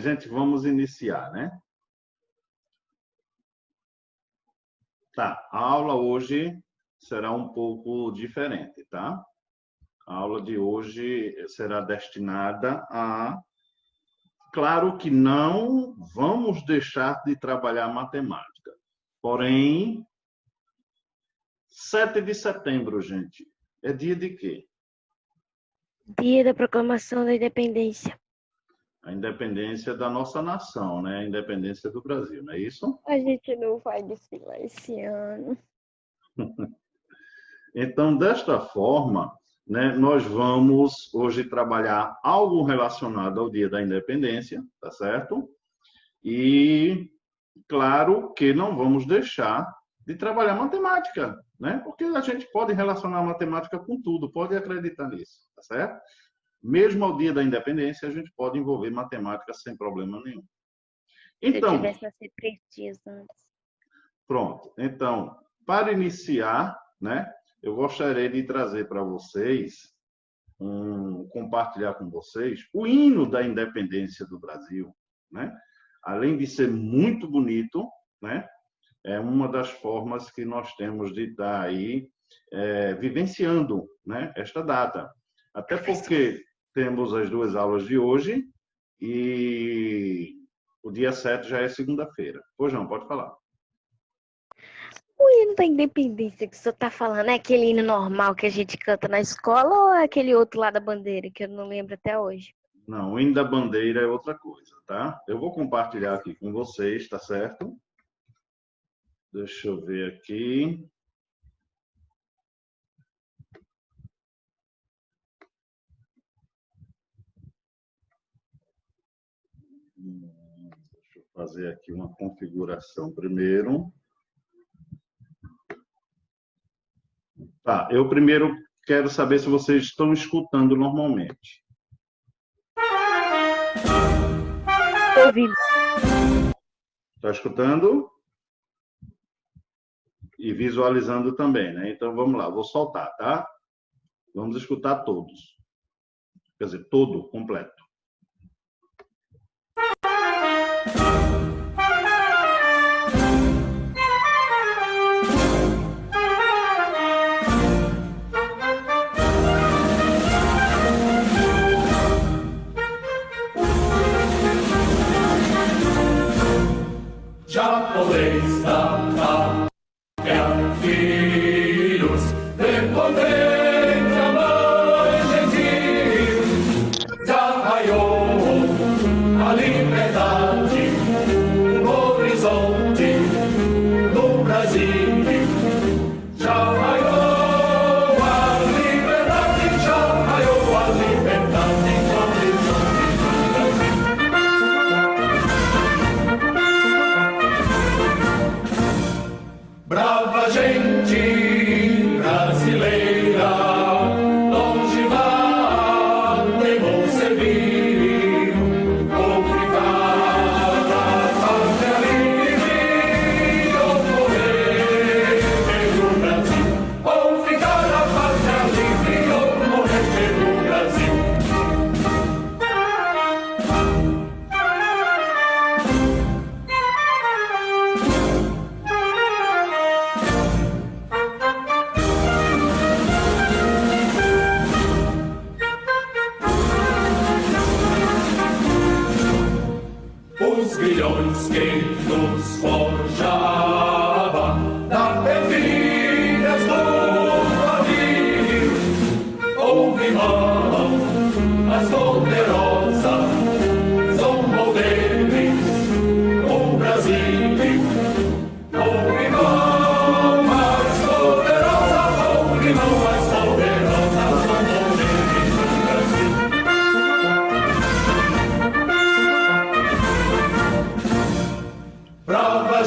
gente, vamos iniciar, né? Tá, a aula hoje será um pouco diferente, tá? A aula de hoje será destinada a... Claro que não vamos deixar de trabalhar matemática. Porém, 7 de setembro, gente, é dia de quê? Dia da Proclamação da Independência. A independência da nossa nação, né? A independência do Brasil, não é isso? A gente não vai desfilar esse ano. Então, desta forma, né, nós vamos hoje trabalhar algo relacionado ao Dia da Independência, tá certo? E, claro, que não vamos deixar de trabalhar matemática, né? Porque a gente pode relacionar matemática com tudo, pode acreditar nisso, tá certo? Mesmo ao Dia da Independência, a gente pode envolver matemática sem problema nenhum. Então, se eu tivesse nascido 3 dias antes. Pronto. Então, para iniciar, né, eu gostaria de trazer para vocês, compartilhar com vocês, o hino da independência do Brasil, né? Além de ser muito bonito, né, é uma das formas que nós temos de estar aí vivenciando, né, esta data. Até porque temos as 2 aulas de hoje e o dia 7 já é segunda-feira. Pois não, pode falar. O hino da independência que o senhor tá falando é aquele hino normal que a gente canta na escola ou é aquele outro lá da bandeira que eu não lembro até hoje? Não, o hino da bandeira é outra coisa, tá? Eu vou compartilhar aqui com vocês, tá certo? Deixa eu ver aqui. Deixa eu fazer aqui uma configuração primeiro. Tá, eu primeiro quero saber se vocês estão escutando normalmente. Ouvindo. Está escutando? E visualizando também, né? Então, vamos lá, vou soltar, tá? Vamos escutar todos. Quer dizer, todo, completo. Japonês da pátria, filhos, prepotente a mãe gentil, já raiou a liberdade no horizonte do Brasil. Já raiou a liberdade, já raiou a liberdade no horizonte do Brasil. Brava gente brasileira, longe vá, temor servir, ou ficar na pátria livre, ou morrer pelo Brasil. Ou ficar na pátria livre, ou morrer pelo Brasil. Os grilhões que nos forjava da perfilhas do navio, houve mão mais poderosa, zombou deles o Brasil. Houve mão mais poderosa, houve mão mais poderosa, zombou deles o Brasil. Brava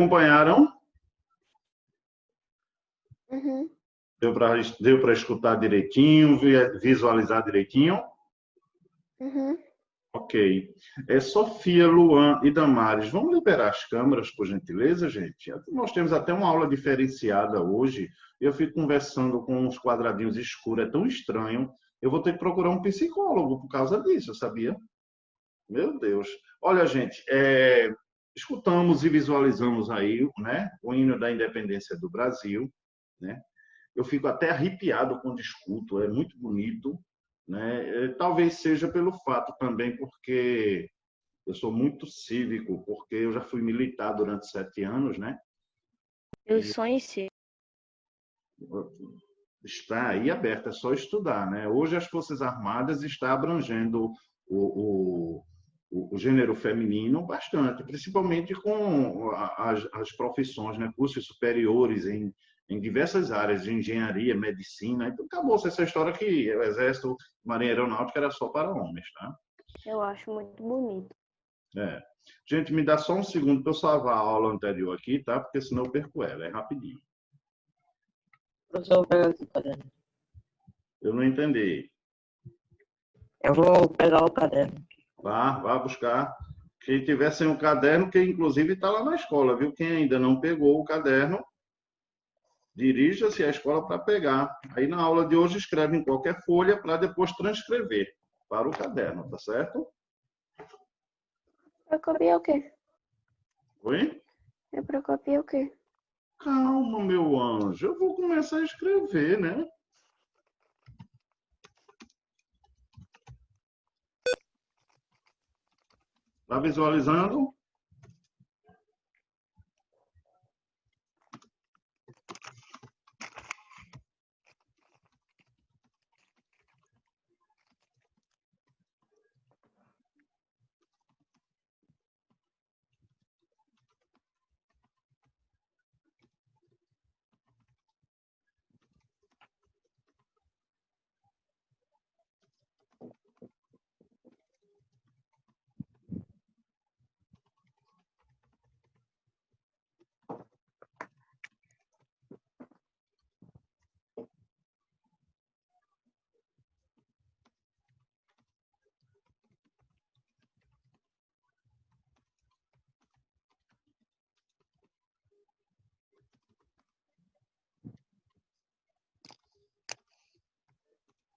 Acompanharam? Uhum. Deu para escutar direitinho, visualizar direitinho? Uhum. Ok. Sofia, Luan e Damares, vamos liberar as câmeras, por gentileza, gente? Nós temos até uma aula diferenciada hoje. Eu fico conversando com uns quadradinhos escuros, é tão estranho. Eu vou ter que procurar um psicólogo por causa disso, sabia? Meu Deus. Olha, gente, escutamos e visualizamos aí, né, o hino da independência do Brasil, né? Eu fico até arrepiado quando escuto, é muito bonito, né? Talvez seja pelo fato também, porque eu sou muito cívico, porque eu já fui militar durante 7 anos, né? Eu sonho em ser. Está aí aberto, é só estudar, né? Hoje as Forças Armadas estão abrangendo o gênero feminino bastante, principalmente com as profissões, né? Cursos superiores em diversas áreas de engenharia, medicina. Então, acabou-se essa história que o Exército, Marinha Aeronáutica era só para homens, tá? Eu acho muito bonito. Gente, me dá só um segundo para eu salvar a aula anterior aqui, tá? Porque senão eu perco ela, é rapidinho. Professor, pega aqui o caderno. Eu não entendi. Eu vou pegar o caderno. Vá buscar. Quem tiver sem o caderno, que inclusive está lá na escola, viu? Quem ainda não pegou o caderno, dirija-se à escola para pegar. Aí na aula de hoje escreve em qualquer folha para depois transcrever para o caderno, tá certo? Pra copiar o quê? Oi? É pra copiar o quê? Calma, meu anjo. Eu vou começar a escrever, né? Tá visualizando?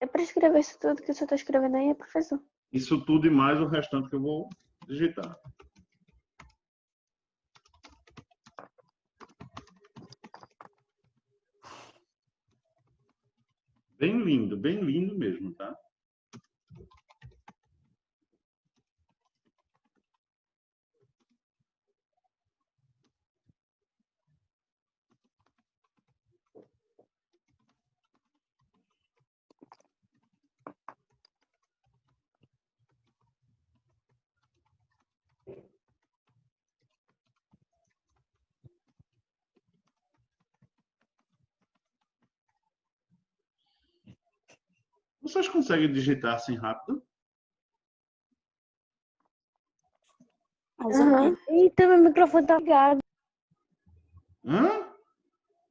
É pra escrever isso tudo que você tá escrevendo aí, professor? Isso tudo e mais o restante que eu vou digitar. bem lindo mesmo, tá? Vocês conseguem digitar assim rápido? Uhum. Eita, meu microfone tá ligado. Hã?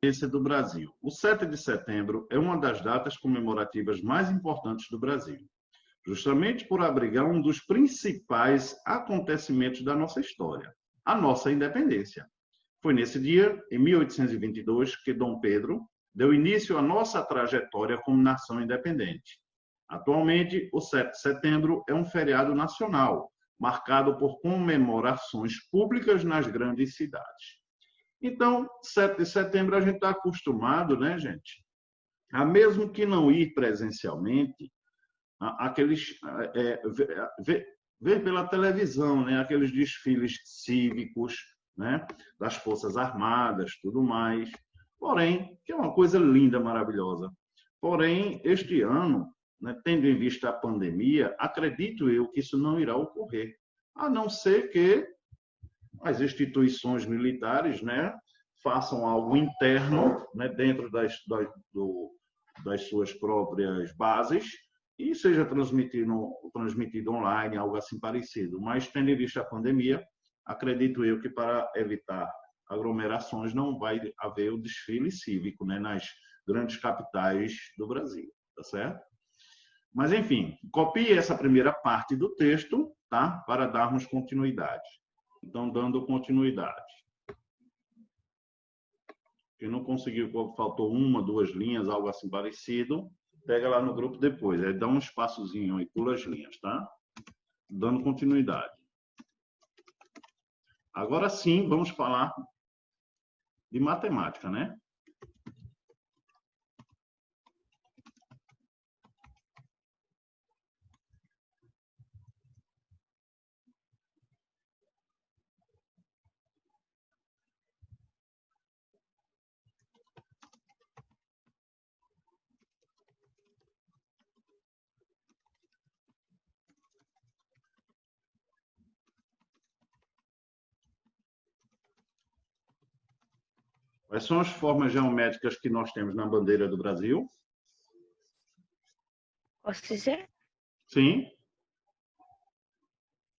Esse é do Brasil. O 7 de setembro é uma das datas comemorativas mais importantes do Brasil, justamente por abrigar um dos principais acontecimentos da nossa história, a nossa independência. Foi nesse dia, em 1822, que Dom Pedro deu início à nossa trajetória como nação independente. Atualmente, o 7 de setembro é um feriado nacional, marcado por comemorações públicas nas grandes cidades. Então, 7 de setembro a gente está acostumado, né, gente? A mesmo que não ir presencialmente, aqueles ver pela televisão, né, aqueles desfiles cívicos, né, das Forças Armadas, tudo mais. Porém, que é uma coisa linda, maravilhosa. Porém, este ano, né, tendo em vista a pandemia, acredito eu que isso não irá ocorrer, a não ser que as instituições militares, né, façam algo interno, né, dentro das suas próprias bases e seja transmitido online, algo assim parecido. Mas, tendo em vista a pandemia, acredito eu que para evitar aglomerações não vai haver o desfile cívico, né, nas grandes capitais do Brasil, tá certo? Mas, enfim, copie essa primeira parte do texto, tá? Para darmos continuidade. Então, dando continuidade. Quem não conseguiu, faltou uma, duas linhas, algo assim parecido, pega lá no grupo depois. Aí dá um espaçozinho aí, pula as linhas, tá? Dando continuidade. Agora sim, vamos falar de matemática, né? Quais são as formas geométricas que nós temos na bandeira do Brasil? Posso dizer? Sim.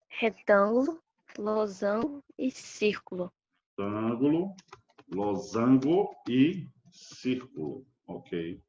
Retângulo, losango e círculo. Retângulo, losango e círculo. Ok.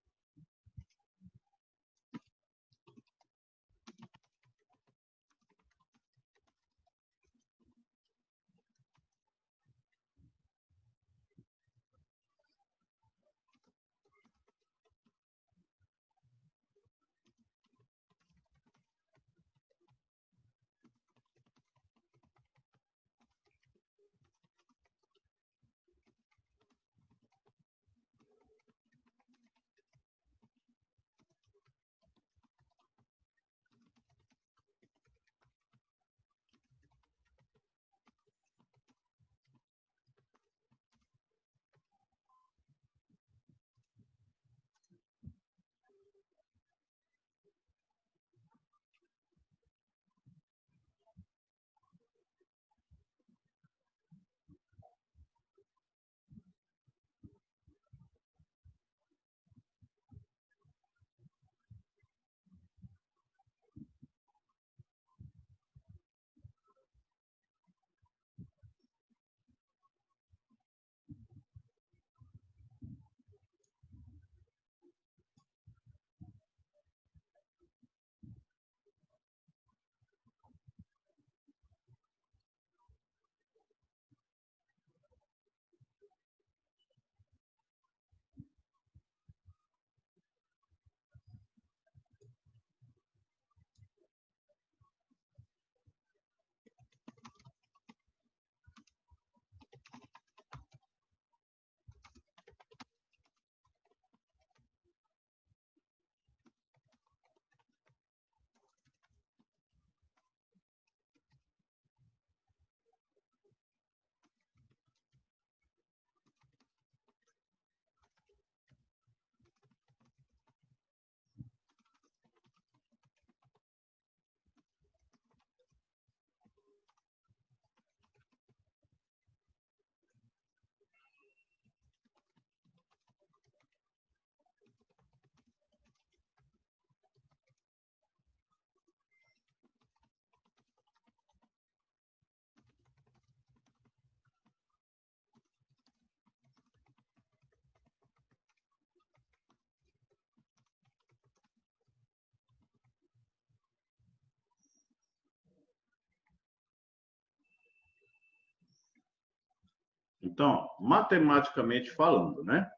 Então, matematicamente falando, né?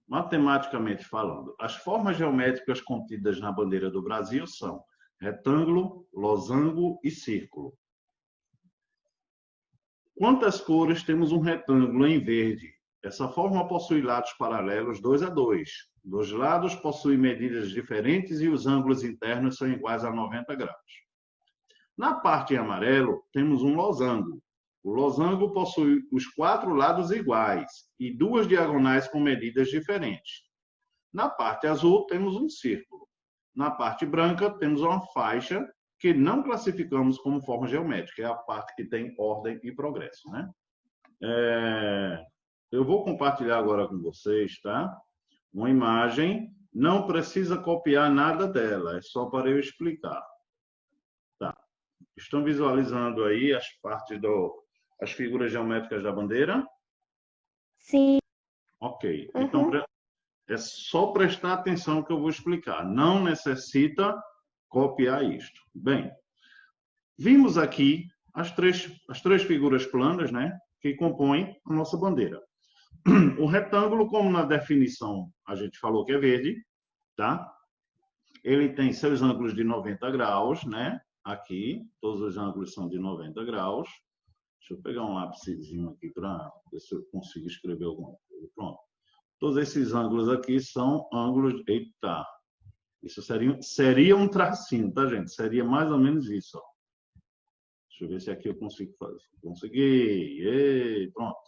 Matematicamente falando, as formas geométricas contidas na bandeira do Brasil são retângulo, losango e círculo. Quantas cores temos um retângulo em verde? Essa forma possui lados paralelos 2 a 2. Dos lados possuem medidas diferentes e os ângulos internos são iguais a 90 graus. Na parte em amarelo, temos um losango. O losango possui os 4 lados iguais e 2 diagonais com medidas diferentes. Na parte azul, temos um círculo. Na parte branca, temos uma faixa que não classificamos como forma geométrica, é a parte que tem ordem e progresso, né? Eu vou compartilhar agora com vocês, tá? Uma imagem Não precisa copiar nada dela, é só para eu explicar. Tá. Estão visualizando aí as partes as figuras geométricas da bandeira? Sim. Ok. Então, é só prestar atenção que eu vou explicar. Não necessita copiar isto. Bem, vimos aqui as três figuras planas, né, que compõem a nossa bandeira. O retângulo, como na definição a gente falou que é verde, tá? Ele tem seus ângulos de 90 graus, né? Aqui, todos os ângulos são de 90 graus. Deixa eu pegar um lápisinho aqui para ver se eu consigo escrever alguma coisa. Pronto. Todos esses ângulos aqui são ângulos... Eita! Isso seria um tracinho, tá, gente? Seria mais ou menos isso, ó. Deixa eu ver se aqui eu consigo fazer. Consegui! E pronto.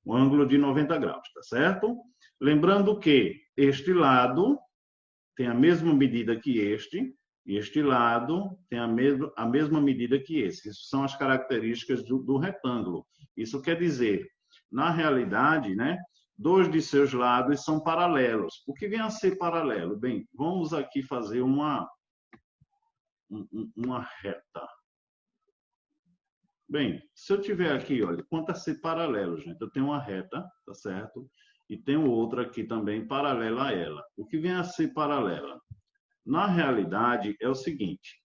Um ângulo de 90 graus, tá certo? Lembrando que este lado tem a mesma medida que este, e este lado tem a mesma medida que esse. Isso são as características do retângulo. Isso quer dizer, na realidade, né, dois de seus lados são paralelos. O que vem a ser paralelo? Bem, vamos aqui fazer uma reta. Bem, se eu tiver aqui, olha, quanto a ser paralelo, gente, eu tenho uma reta, tá certo? E tenho outra aqui também paralela a ela. O que vem a ser paralela? Na realidade, é o seguinte,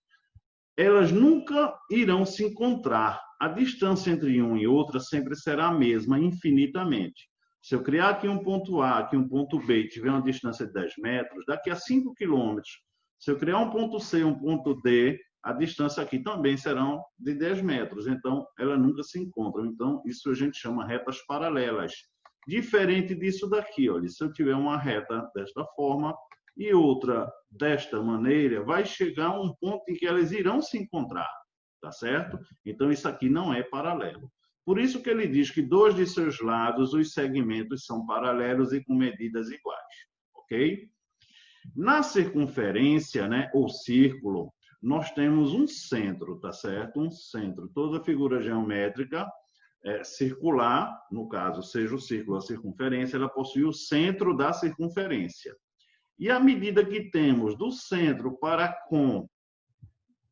elas nunca irão se encontrar. A distância entre uma e outra sempre será a mesma, infinitamente. Se eu criar aqui um ponto A, aqui um ponto B, e tiver uma distância de 10 metros, daqui a 5 quilômetros, se eu criar um ponto C, um ponto D, a distância aqui também serão de 10 metros. Então, elas nunca se encontram. Então, isso a gente chama retas paralelas. Diferente disso daqui, olha, se eu tiver uma reta desta forma e outra desta maneira, vai chegar a um ponto em que elas irão se encontrar, tá certo? Então, isso aqui não é paralelo. Por isso que ele diz que dois de seus lados, os segmentos são paralelos e com medidas iguais, ok? Na circunferência, né, ou círculo, nós temos um centro, tá certo? Um centro. Toda figura geométrica circular, no caso, seja o círculo ou a circunferência, ela possui o centro da circunferência. E à medida que temos do centro para com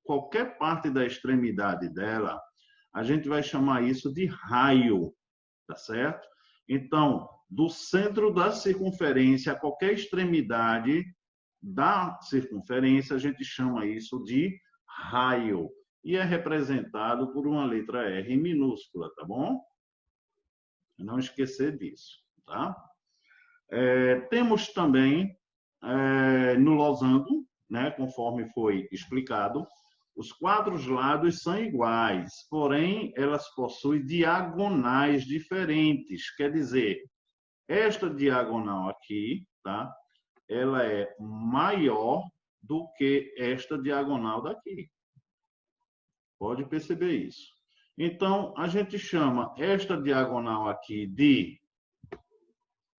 qualquer parte da extremidade dela, a gente vai chamar isso de raio, tá certo? Então, do centro da circunferência a qualquer extremidade da circunferência, a gente chama isso de raio. E é representado por uma letra R minúscula, tá bom? Não esquecer disso, tá? Temos também, no losango, né, conforme foi explicado, os quatro lados são iguais, porém, elas possuem diagonais diferentes. Quer dizer, esta diagonal aqui, tá? Ela é maior do que esta diagonal daqui. Pode perceber isso. Então, a gente chama esta diagonal aqui de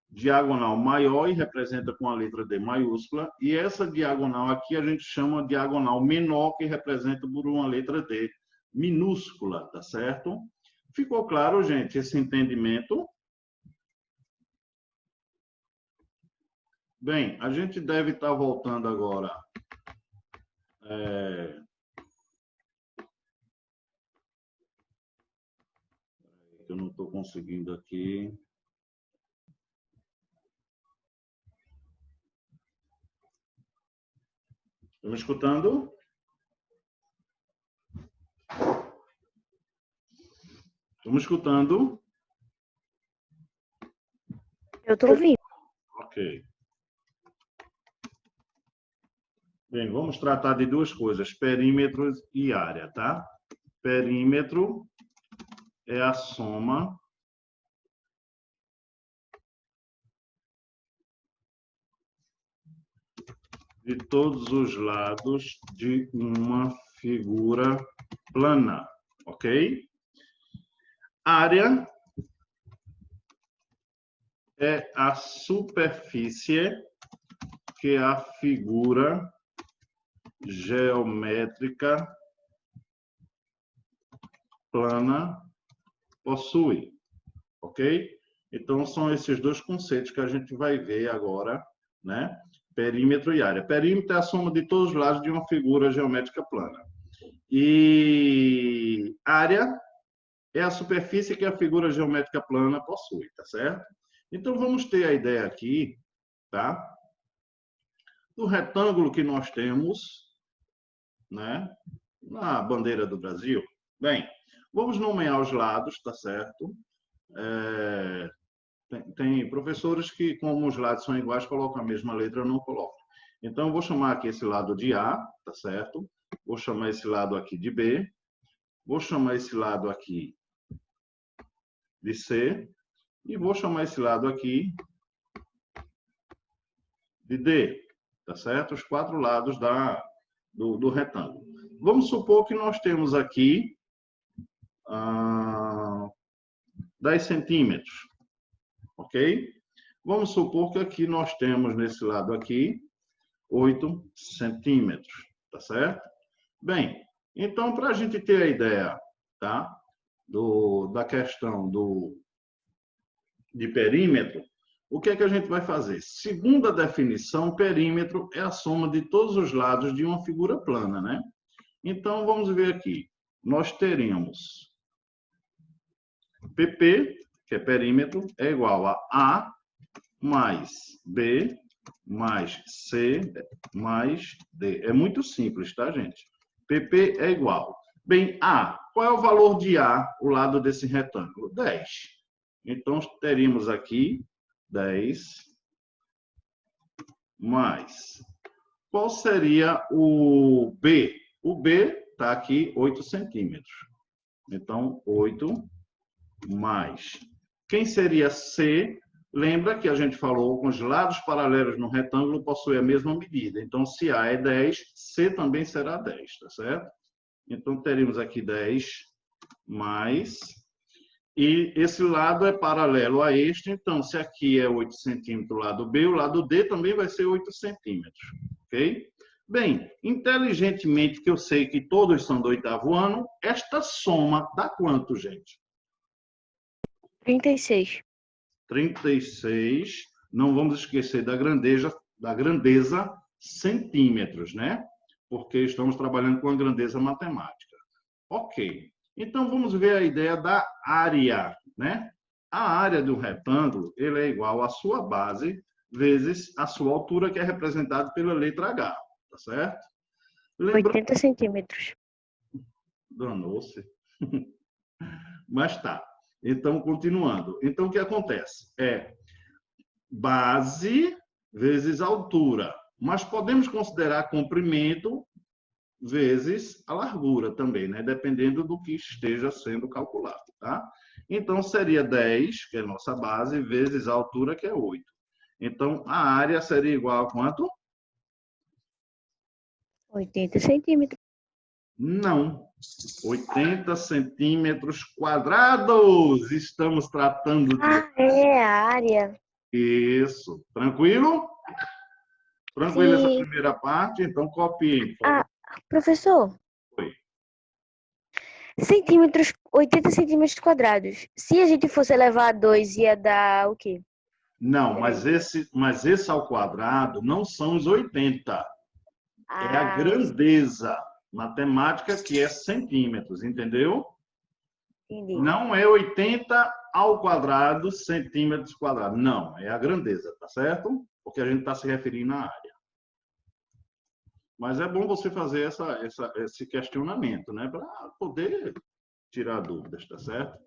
diagonal maior e representa com a letra D maiúscula. E essa diagonal aqui a gente chama diagonal menor, que representa por uma letra D minúscula, tá certo? Ficou claro, gente, esse entendimento? Bem, a gente deve estar voltando agora. Eu não estou conseguindo aqui. Estão me escutando? Estão me escutando? Eu tô ouvindo. Ok. Bem, vamos tratar de duas coisas, perímetros e área, tá? Perímetro é a soma de todos os lados de uma figura plana, ok? Área é a superfície que a figura geométrica plana possui, ok? Então, são esses dois conceitos que a gente vai ver agora, né? Perímetro e área. Perímetro é a soma de todos os lados de uma figura geométrica plana. E área é a superfície que a figura geométrica plana possui, tá certo? Então, vamos ter a ideia aqui, tá? Do retângulo que nós temos, né? Na bandeira do Brasil. Bem, vamos nomear os lados, tá certo? Tem professores que, como os lados são iguais, colocam a mesma letra, eu não coloco. Então, eu vou chamar aqui esse lado de A, tá certo? Vou chamar esse lado aqui de B. Vou chamar esse lado aqui de C. E vou chamar esse lado aqui de D, tá certo? Os 4 lados do retângulo. Vamos supor que nós temos aqui 10 centímetros, ok? Vamos supor que aqui nós temos, nesse lado aqui, 8 centímetros, tá certo? Bem, então, para a gente ter a ideia, tá? Da questão de perímetro, o que é que a gente vai fazer? Segundo a definição, perímetro é a soma de todos os lados de uma figura plana, né? Então, vamos ver aqui. Nós teríamos PP, que é perímetro, é igual a A mais B mais C mais D. É muito simples, tá, gente? PP é igual. Bem, A. Qual é o valor de A, o lado desse retângulo? 10. Então, teríamos aqui 10 mais. Qual seria o B? O B está aqui 8 centímetros. Então, 8 mais. Quem seria C? Lembra que a gente falou com os lados paralelos no retângulo possuem a mesma medida. Então, se A é 10, C também será 10, tá certo? Então, teríamos aqui 10 mais. E esse lado é paralelo a este. Então, se aqui é 8 centímetros o lado B, o lado D também vai ser 8 centímetros. Ok? Bem, inteligentemente, que eu sei que todos são do 8º ano, esta soma dá quanto, gente? 36. 36. Não vamos esquecer da grandeza centímetros, né? Porque estamos trabalhando com a grandeza matemática. Ok. Então, vamos ver a ideia da área, né? A área do retângulo, ele é igual à sua base vezes a sua altura, que é representada pela letra H, tá certo? 80 centímetros. Danou-se. Mas tá. Então, continuando. Então, o que acontece? É base vezes altura. Mas podemos considerar comprimento vezes a largura também, né? Dependendo do que esteja sendo calculado, tá? Então, seria 10, que é a nossa base, vezes a altura, que é 8. Então, a área seria igual a quanto? 80 centímetros. Não. 80 centímetros quadrados. Estamos tratando de... Ah, é a área. Isso. Tranquilo? Tranquilo essa Sim. primeira parte? Então, copiem, por favor. Professor. Oi. 80 centímetros quadrados. Se a gente fosse elevar a 2, ia dar o quê? Não, mas esse ao quadrado não são os 80. É a grandeza matemática, que é centímetros, entendeu? Entendi. Não é 80 ao quadrado, centímetros quadrados. Não, é a grandeza, tá certo? Porque a gente está se referindo à área. Mas é bom você fazer esse questionamento, né? Para poder tirar dúvidas, tá certo?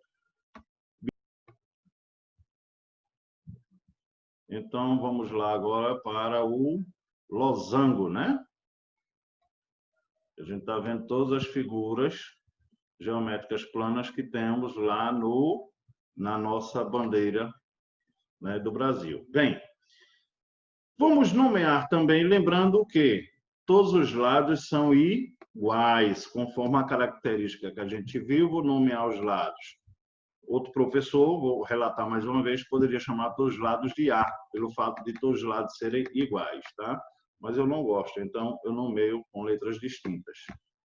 Então, vamos lá agora para o losango, né? A gente está vendo todas as figuras geométricas planas que temos lá na nossa bandeira, né, do Brasil. Bem, vamos nomear também, lembrando que todos os lados são iguais, conforme a característica que a gente viu. Vou nomear os lados. Outro professor, vou relatar mais uma vez, poderia chamar todos os lados de A, pelo fato de todos os lados serem iguais, tá? Mas eu não gosto, então eu nomeio com letras distintas.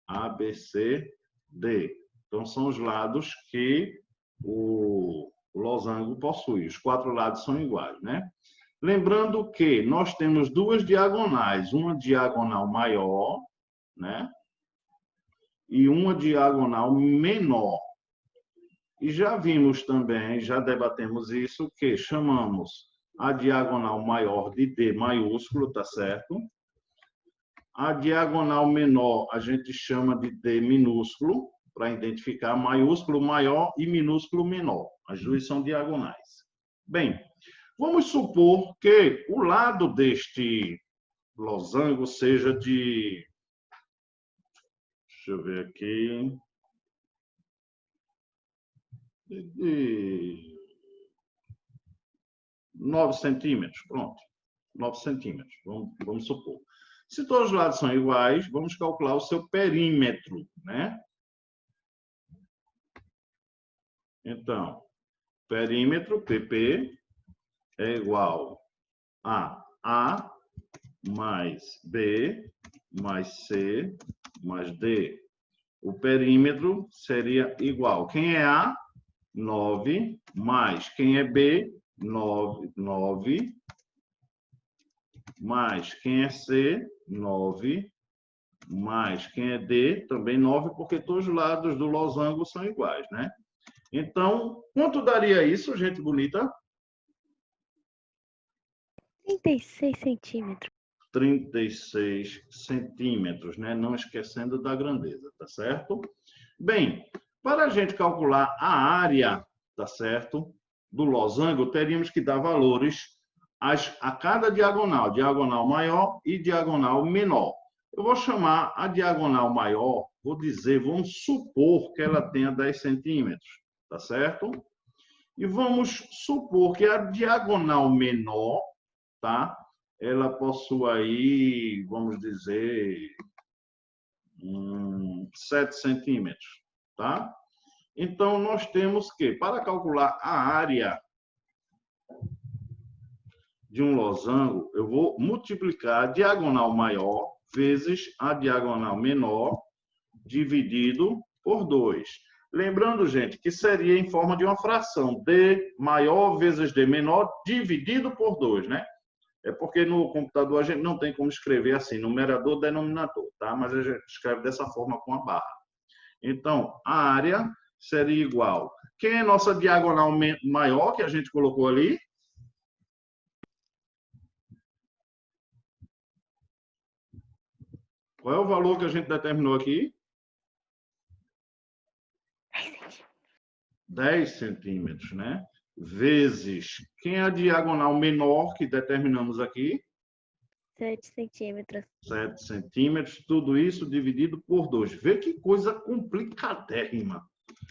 A, B, C, D. Então, são os lados que o losango possui. Os 4 lados são iguais, né? Lembrando que nós temos duas diagonais, uma diagonal maior, né? E uma diagonal menor. E já vimos também, já debatemos isso, que chamamos a diagonal maior de D maiúsculo, tá certo? A diagonal menor a gente chama de D minúsculo, para identificar maiúsculo maior e minúsculo menor. As duas são diagonais. Bem, vamos supor que o lado deste losango seja de... Deixa eu ver aqui... de 9 centímetros, pronto. 9 centímetros, vamos supor. Se todos os lados são iguais, vamos calcular o seu perímetro, né? Então, perímetro, PP, é igual a A mais B mais C mais D. O perímetro seria igual. Quem é A? 9, mais quem é B? 9, mais quem é C? 9, mais quem é D? Também 9, porque todos os lados do losango são iguais, né? Então, quanto daria isso, gente bonita? 36 centímetros. 36 centímetros, né? Não esquecendo da grandeza, tá certo? Bem, para a gente calcular a área, tá certo, do losango, teríamos que dar valores a cada diagonal, diagonal maior e diagonal menor. Eu vou chamar a diagonal maior, vou dizer, vamos supor que ela tenha 10 centímetros, tá certo? E vamos supor que a diagonal menor, tá? Ela possui aí, vamos dizer, 7 centímetros, tá? Então, nós temos que, para calcular a área de um losango, eu vou multiplicar a diagonal maior vezes a diagonal menor, dividido por 2. Lembrando, gente, que seria em forma de uma fração, D maior vezes D menor, dividido por 2, né? É porque no computador a gente não tem como escrever assim, numerador, denominador, tá? Mas a gente escreve dessa forma com a barra. Então, a área seria igual. Quem é nossa diagonal maior que a gente colocou ali? Qual é o valor que a gente determinou aqui? 10 centímetros, né? Vezes. Quem é a diagonal menor que determinamos aqui? 7 centímetros. 7 centímetros. Tudo isso dividido por 2. Vê que coisa complicadérrima.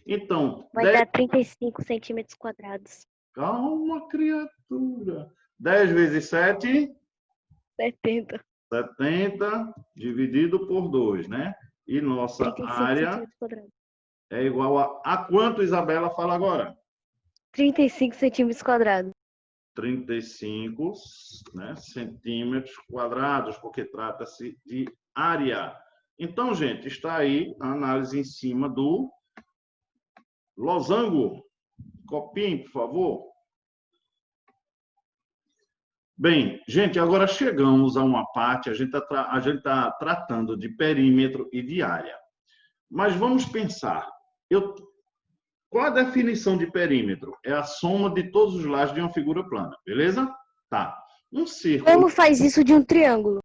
Então... Vai dar 35 centímetros quadrados. Calma, criatura. 10 vezes 7? 70. 70 dividido por 2, né? E nossa área é igual a quanto, Isabela? Fala agora. 35 centímetros quadrados. 35, né, centímetros quadrados, porque trata-se de área. Então, gente, está aí a análise em cima do losango. Copiem, por favor. Bem, gente, agora chegamos a uma parte, a gente está tratando de perímetro e de área. Mas vamos pensar, qual a definição de perímetro? É a soma de todos os lados de uma figura plana, beleza? Tá. Um círculo... Como faz isso de um triângulo?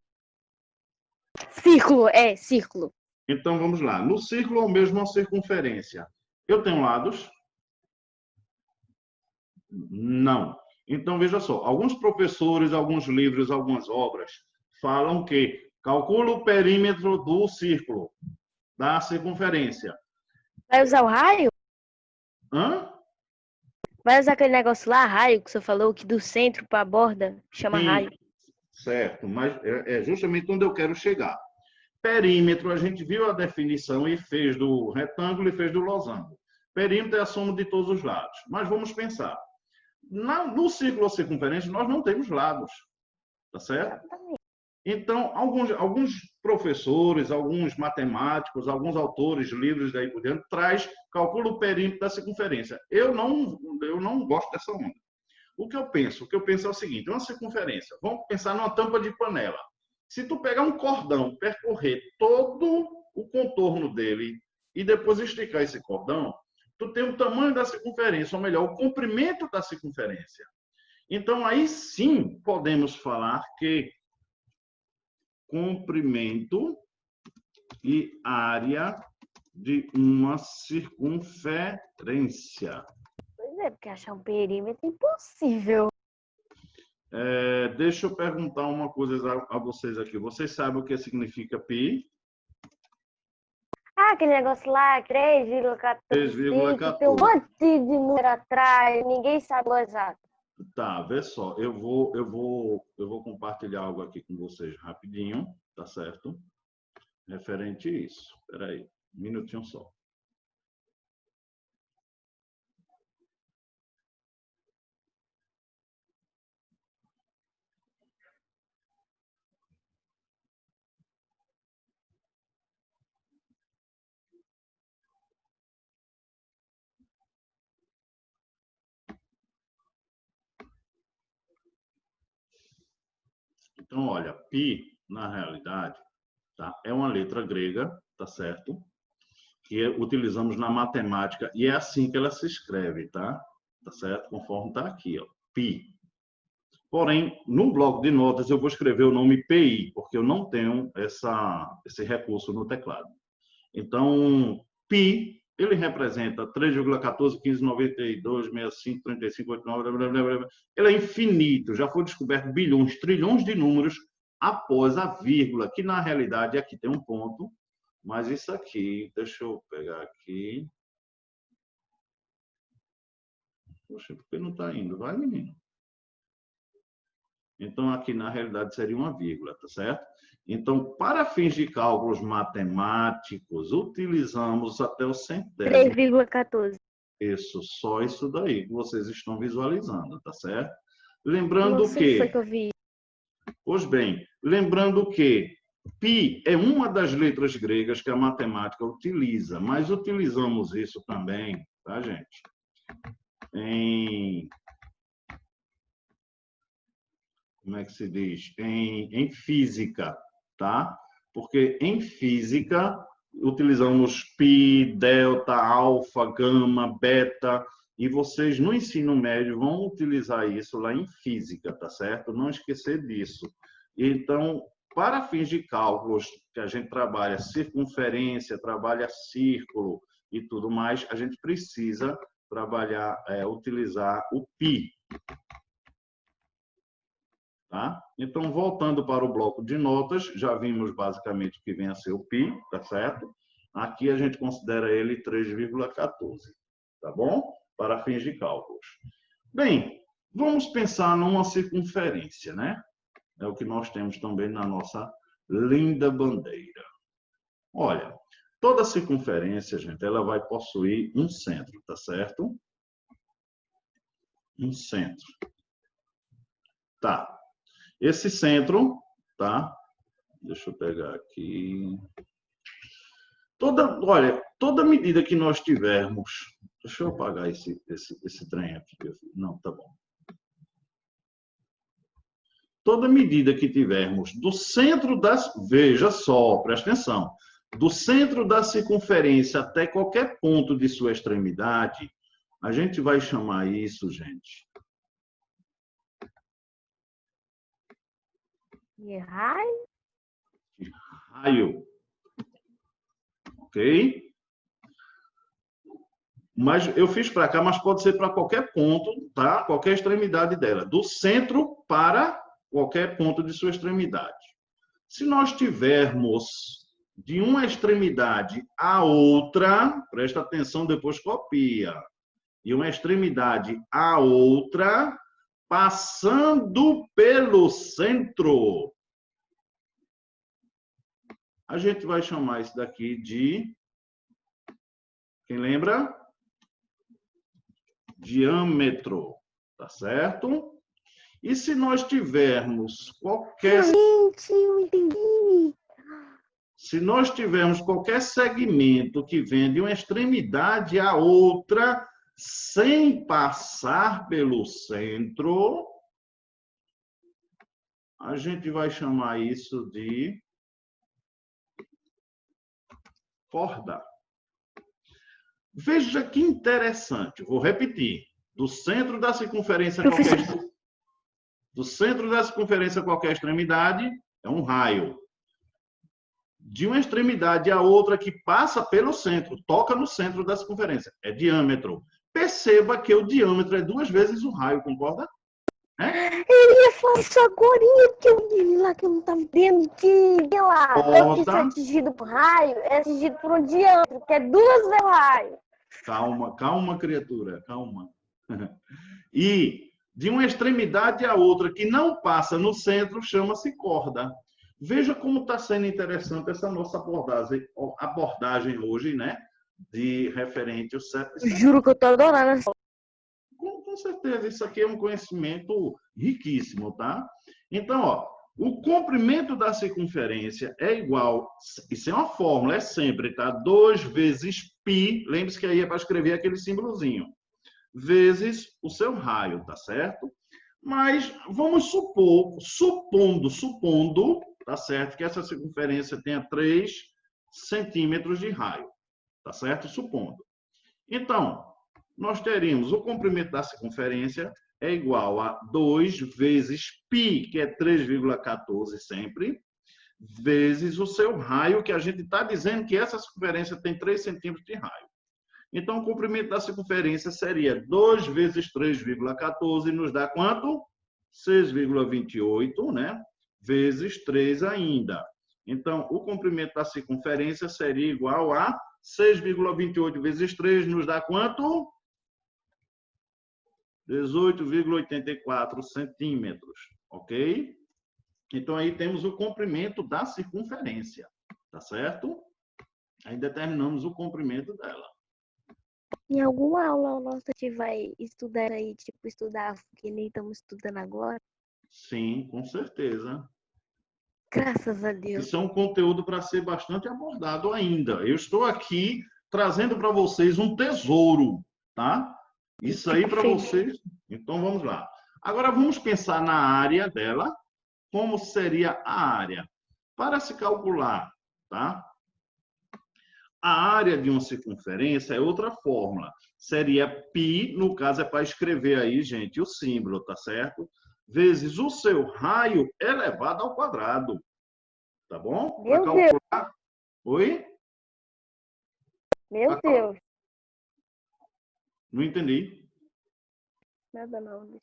Círculo, círculo. Então, vamos lá. No círculo é o mesmo a circunferência. Eu tenho lados? Não. Então, veja só, alguns professores, alguns livros, algumas obras falam que calcula o perímetro do círculo, da circunferência. Vai usar o raio? Hã? Vai usar aquele negócio lá, raio, que você falou, que do centro para a borda chama Sim, raio. certo, mas é justamente onde eu quero chegar. Perímetro, a gente viu a definição e fez do retângulo e fez do losango. Perímetro é a soma de todos os lados. Mas vamos pensar. No círculo ou circunferência, nós não temos lados. Tá certo? Então, alguns professores, alguns matemáticos, alguns autores, livros daí por diante, calcula o perímetro da circunferência. Eu não gosto dessa onda. O que eu penso? O que eu penso é o seguinte, uma circunferência. Vamos pensar numa tampa de panela. Se tu pegar um cordão, percorrer todo o contorno dele e depois esticar esse cordão, tu tem o tamanho da circunferência, ou melhor, o comprimento da circunferência. Então, aí sim podemos falar que comprimento e área de uma circunferência. Pois é, porque achar um perímetro é impossível. Deixa eu perguntar uma coisa a vocês aqui. Vocês sabem o que significa pi? Ah, aquele negócio lá, 3,14. 3,14. Tem um monte de número atrás, ninguém sabe o exato. Tá, vê só. Eu vou compartilhar algo aqui com vocês rapidinho, tá certo? Referente a isso. Espera aí, um minutinho só. Então, olha, pi, na realidade, tá, é uma letra grega, tá certo? Que utilizamos na matemática, e é assim que ela se escreve, tá? Tá certo? Conforme tá aqui, ó, pi. Porém, no bloco de notas, eu vou escrever o nome PI, porque eu não tenho esse recurso no teclado. Então, pi, ele representa 3,14, 15, 92, 65, 35, 89, blá, blá, blá, blá. Ele é infinito, já foi descoberto bilhões, trilhões de números após a vírgula, que na realidade aqui tem um ponto, mas isso aqui, deixa eu pegar aqui. Poxa, por que não está indo? Vai, menino. Então, aqui na realidade seria uma vírgula, tá certo? Então, para fins de cálculos matemáticos, utilizamos até o centésimo. 3,14. Isso, só isso daí que vocês estão visualizando, tá certo? Lembrando Não sei que... se foi que eu vi. Pois bem, lembrando que pi é uma das letras gregas que a matemática utiliza, mas utilizamos isso também, tá, gente? Como é que se diz? Em física, tá? Porque em física utilizamos pi, delta, alfa, gama, beta, e vocês no ensino médio vão utilizar isso lá em física, tá certo? Não esquecer disso. Então, para fins de cálculos, que a gente trabalha circunferência, trabalha círculo e tudo mais, a gente precisa utilizar o pi. Tá? Então, voltando para o bloco de notas, já vimos basicamente o que vem a ser o pi, tá certo? Aqui a gente considera ele 3,14, tá bom? Para fins de cálculos. Bem, vamos pensar numa circunferência, né? É o que nós temos também na nossa linda bandeira. Olha, toda circunferência, gente, ela vai possuir um centro, tá certo? Um centro. Tá. Esse centro, tá? Deixa eu pegar aqui. Toda medida que nós tivermos... Deixa eu apagar esse trem aqui. Não, tá bom. Toda medida que tivermos do centro das... Veja só, presta atenção. Do centro da circunferência até qualquer ponto de sua extremidade, a gente vai chamar isso, gente... De raio? De raio. Ok? Mas eu fiz para cá, mas pode ser para qualquer ponto, tá? Qualquer extremidade dela. Do centro para qualquer ponto de sua extremidade. Se nós tivermos de uma extremidade à outra, presta atenção, depois copia. De uma extremidade à outra, passando pelo centro, a gente vai chamar isso daqui de... Quem lembra? Diâmetro, tá certo? E se nós tivermos qualquer... Gente, eu entendi. Se nós tivermos qualquer segmento que vem de uma extremidade à outra, sem passar pelo centro, a gente vai chamar isso de corda. Veja que interessante, vou repetir. Do centro da circunferência qualquer extremidade é um raio. De uma extremidade à outra que passa pelo centro, toca no centro da circunferência, é diâmetro. Perceba que o diâmetro é 2 vezes o raio, concorda? Eu ia falar isso agora, porque eu li lá que eu não estava entendendo que lá, o que isso é atingido por raio, é atingido por um diâmetro, que é 2 vezes o raio. Calma, criatura, calma. E de uma extremidade à outra que não passa no centro, chama-se corda. Veja como está sendo interessante essa nossa abordagem hoje, né? De referente ao CEP. Juro que eu estou adorando. Com certeza, isso aqui é um conhecimento riquíssimo, tá? Então, ó, o comprimento da circunferência é igual, isso é uma fórmula, é sempre, tá? 2 vezes π, lembre-se que aí é para escrever aquele símbolozinho, vezes o seu raio, tá certo? Mas vamos supondo, tá certo? Que essa circunferência tenha 3 centímetros de raio, tá certo? Supondo. Então, nós teríamos o comprimento da circunferência é igual a 2 vezes π, que é 3,14 sempre, vezes o seu raio, que a gente está dizendo que essa circunferência tem 3 centímetros de raio. Então, o comprimento da circunferência seria 2 vezes 3,14, nos dá quanto? 6,28, né? Vezes 3 ainda. Então, o comprimento da circunferência seria igual a 6,28 vezes 3, nos dá quanto? 18,84 centímetros, ok? Então, aí temos o comprimento da circunferência, tá certo? Aí determinamos o comprimento dela. Em alguma aula nossa a gente vai estudar aí, tipo, estudar que nem estamos estudando agora? Sim, com certeza. Graças a Deus. Isso é um conteúdo para ser bastante abordado ainda. Eu estou aqui trazendo para vocês um tesouro, tá? Isso aí para vocês. Então, vamos lá. Agora, vamos pensar na área dela. Como seria a área? Para se calcular, tá? A área de uma circunferência é outra fórmula. Seria π, no caso é para escrever aí, gente, o símbolo, tá certo? Vezes o seu raio elevado ao quadrado. Tá bom? Para calcular. Oi? Meu Deus. Não entendi. Nada não.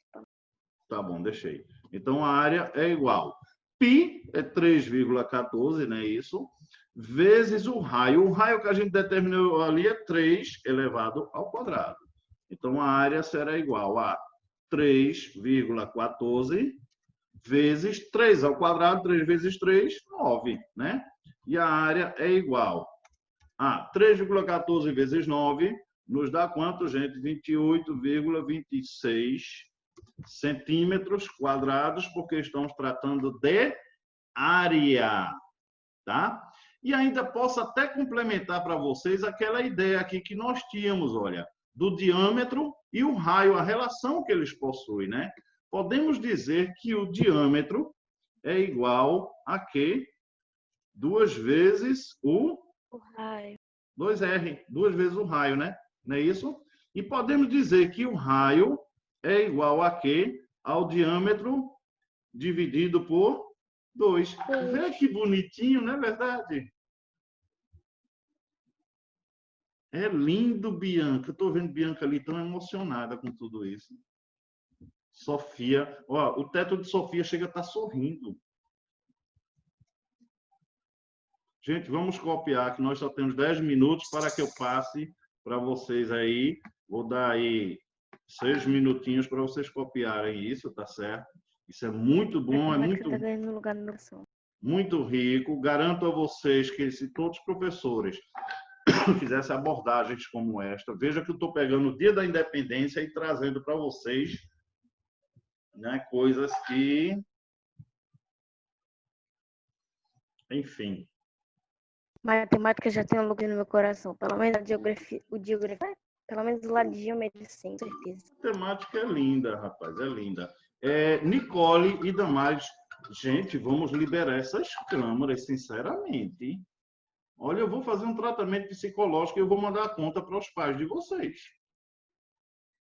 Tá bom, deixei. Então, a área é igual. Π é 3,14, né? Isso. Vezes o raio. O raio que a gente determinou ali é 3 elevado ao quadrado. Então, a área será igual a 3,14 vezes 3 ao quadrado. 3 vezes 3, 9, né? E a área é igual a 3,14 vezes 9, nos dá quanto, gente? 28,26 centímetros quadrados, porque estamos tratando de área, tá? E ainda posso até complementar para vocês aquela ideia aqui que nós tínhamos, olha, do diâmetro e o raio, a relação que eles possuem, né? Podemos dizer que o diâmetro é igual a quê? 2 vezes o raio. 2R, 2 vezes o raio, né? Não é isso? E podemos dizer que o raio é igual a quê? Ao diâmetro dividido por 2. Vê que bonitinho, não é verdade? É lindo, Bianca. Eu estou vendo Bianca ali tão emocionada com tudo isso. Sofia. Ó, o teto de Sofia chega a estar sorrindo. Gente, vamos copiar, que nós só temos 10 minutos para que eu passe para vocês aí. Vou dar aí 6 minutinhos para vocês copiarem isso, tá certo? Isso é muito bom, é muito rico. Garanto a vocês que se todos os professores fizessem abordagens como esta, veja que eu estou pegando o Dia da Independência e trazendo para vocês, né, coisas que... Enfim. Matemática já tem um lugar no meu coração. Pelo menos a geografia. Pelo menos do lado de geometria, sim, com certeza. A temática é linda, rapaz, é linda. Nicole e Damares, gente, vamos liberar essas câmaras, sinceramente. Olha, eu vou fazer um tratamento psicológico e eu vou mandar a conta para os pais de vocês.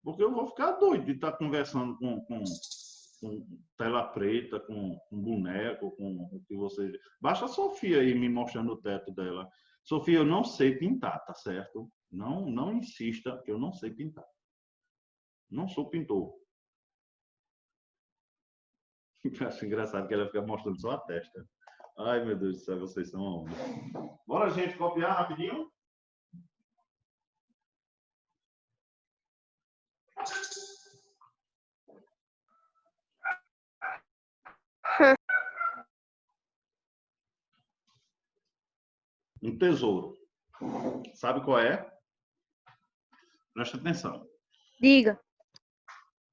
Porque eu vou ficar doido de estar conversando com tela preta, com boneco, com o que vocês... Basta a Sofia aí me mostrando o teto dela. Sofia, eu não sei pintar, tá certo? Não insista, que eu não sei pintar. Não sou pintor. Acho engraçado que ela fica mostrando só a testa. Ai, meu Deus do céu, vocês são homens. Bora, gente, copiar rapidinho? Um tesouro. Sabe qual é? Presta atenção. Diga.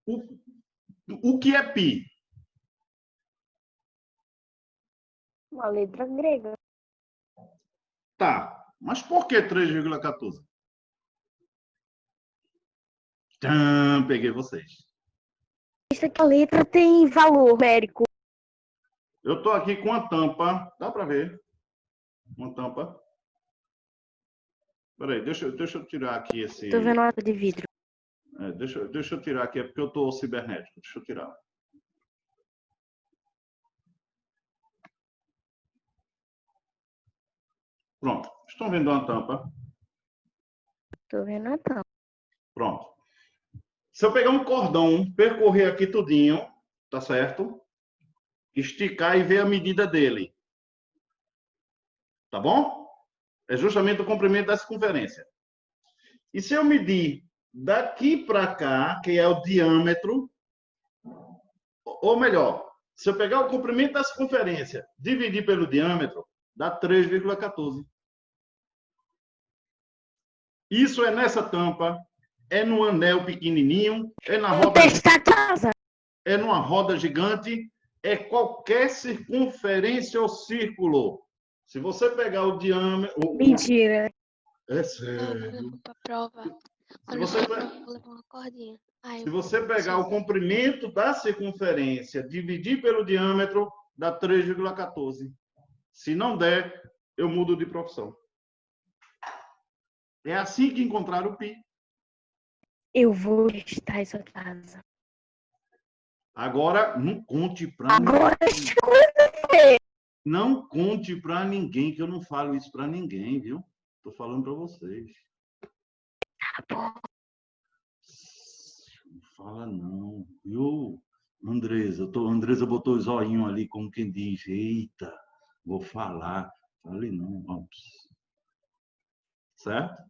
O que é pi? Uma letra grega. Tá, mas por que 3,14? Peguei vocês. Isso aqui, a letra tem valor numérico. Eu tô aqui com a tampa. Dá para ver? Uma tampa. Peraí, deixa eu tirar aqui esse... Tô vendo uma lata de vidro. Deixa eu tirar aqui, é porque eu tô cibernético. Deixa eu tirar. Pronto. Estão vendo uma tampa? Tô vendo a tampa. Pronto. Se eu pegar um cordão, percorrer aqui tudinho, tá certo? Esticar e ver a medida dele. Tá bom? É justamente o comprimento da circunferência. E se eu medir daqui para cá, que é o diâmetro, ou melhor, se eu pegar o comprimento da circunferência, dividir pelo diâmetro, dá 3,14. Isso é nessa tampa, é no anel pequenininho, é na roda, é numa roda gigante, é qualquer circunferência ou círculo. Se você pegar o diâmetro... Mentira. É Eu sério. vou pra prova. Se você, Vou levar uma cordinha. se você pegar o comprimento da circunferência, dividir pelo diâmetro, dá 3,14. Se não der, eu mudo de profissão. É assim que encontrar o pi. Eu vou testar essa casa. Agora, não conte para Agora ninguém. Não conte para ninguém, que eu não falo isso para ninguém, viu? Tô falando para vocês. Tá bom. Não fala não, viu? Andresa botou o zoinho ali, como quem diz, eita, vou falar. Falei não, ó. Certo?